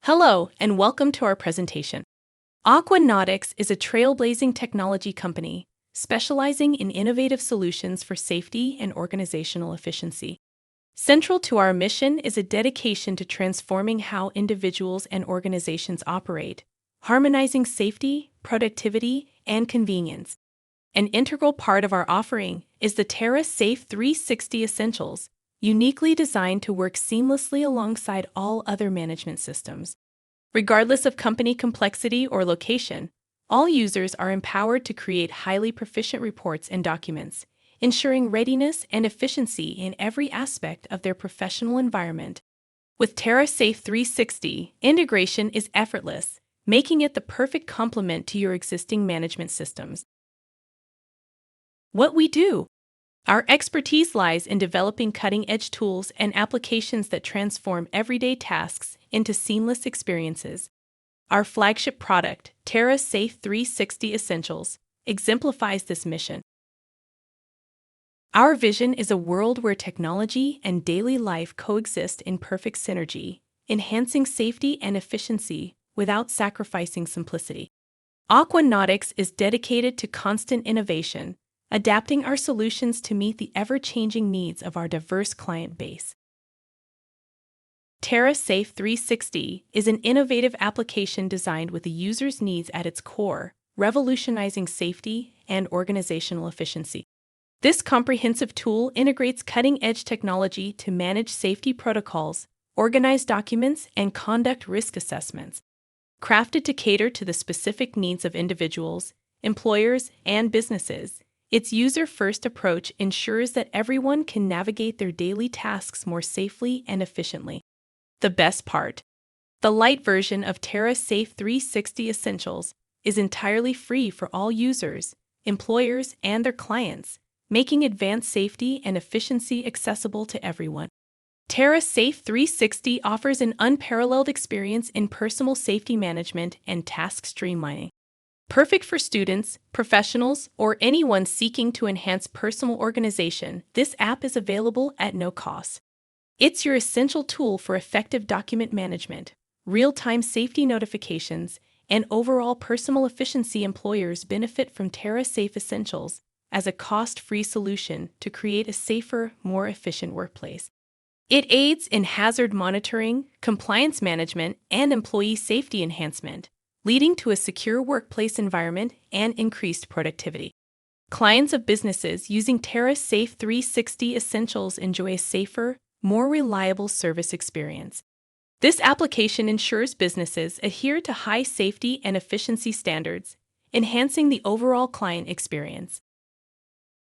Hello, and welcome to our presentation. Aqua Nautix is a trailblazing technology company specializing in innovative solutions for safety and organizational efficiency. Central to our mission is a dedication to transforming how individuals and organizations operate, harmonizing safety, productivity, and convenience. An integral part of our offering is the Terra Safe 360 Essentials, uniquely designed to work seamlessly alongside all other management systems. Regardless of company complexity or location, all users are empowered to create highly proficient reports and documents, ensuring readiness and efficiency in every aspect of their professional environment. With Terra Safe 360, integration is effortless, making it the perfect complement to your existing management systems. What we do. Our expertise lies in developing cutting-edge tools and applications that transform everyday tasks into seamless experiences. Our flagship product, Terra Safe 360 Essentials, exemplifies this mission. Our vision is a world where technology and daily life coexist in perfect synergy, enhancing safety and efficiency without sacrificing simplicity. Aqua Nautix is dedicated to constant innovation, adapting our solutions to meet the ever-changing needs of our diverse client base. Terra Safe 360 is an innovative application designed with the user's needs at its core, revolutionizing safety and organizational efficiency. This comprehensive tool integrates cutting-edge technology to manage safety protocols, organize documents, and conduct risk assessments. Crafted to cater to the specific needs of individuals, employers, and businesses, its user-first approach ensures that everyone can navigate their daily tasks more safely and efficiently. The best part: the light version of Terra Safe 360 Essentials is entirely free for all users, employers, and their clients, making advanced safety and efficiency accessible to everyone. Terra Safe 360 offers an unparalleled experience in personal safety management and task streamlining. Perfect for students, professionals, or anyone seeking to enhance personal organization, this app is available at no cost. It's your essential tool for effective document management, real-time safety notifications, and overall personal efficiency. Employers benefit from Terra Safe Essentials as a cost-free solution to create a safer, more efficient workplace. It aids in hazard monitoring, compliance management, and employee safety enhancement, leading to a secure workplace environment and increased productivity. Clients of businesses using Terra Safe 360 Essentials enjoy a safer, more reliable service experience. This application ensures businesses adhere to high safety and efficiency standards, enhancing the overall client experience.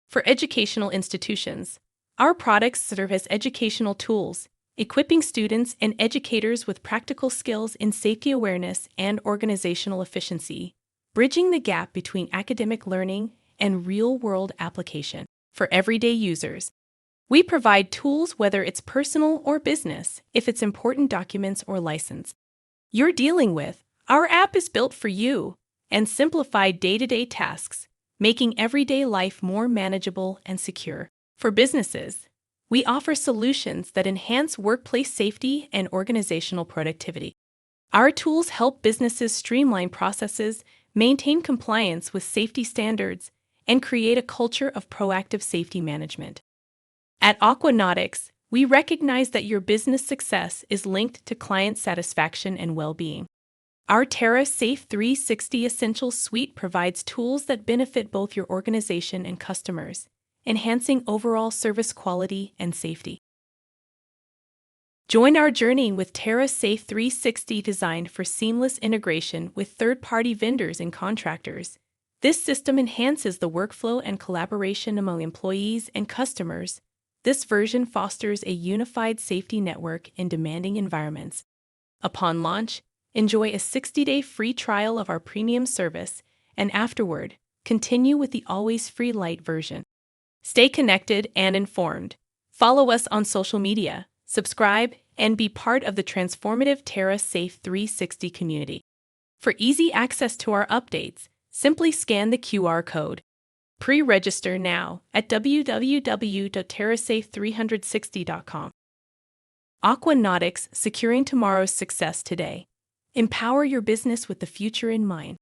For educational institutions, our products serve as educational tools, equipping students and educators with practical skills in safety awareness and organizational efficiency, bridging the gap between academic learning and real-world application. For everyday users, we provide tools whether it's personal or business, if it's important documents or license you're dealing with. Our app is built for you and simplified day-to-day tasks, making everyday life more manageable and secure. For businesses, we offer solutions that enhance workplace safety and organizational productivity. Our tools help businesses streamline processes, maintain compliance with safety standards, and create a culture of proactive safety management. At Aqua Nautix, we recognize that your business success is linked to client satisfaction and well-being. Our Terra Safe 360 Essentials suite provides tools that benefit both your organization and customers, enhancing overall service quality and safety. Join our journey with Terra Safe 360, designed for seamless integration with third-party vendors and contractors. This system enhances the workflow and collaboration among employees and customers. This version fosters a unified safety network in demanding environments. Upon launch, enjoy a 60-day free trial of our premium service, and afterward, continue with the always free light version. Stay connected and informed. Follow us on social media, subscribe, and be part of the transformative Terra Safe 360 community. For easy access to our updates, simply scan the QR code. Pre-register now at www.terrasafe360.com. Aqua Nautix, securing tomorrow's success today. Empower your business with the future in mind.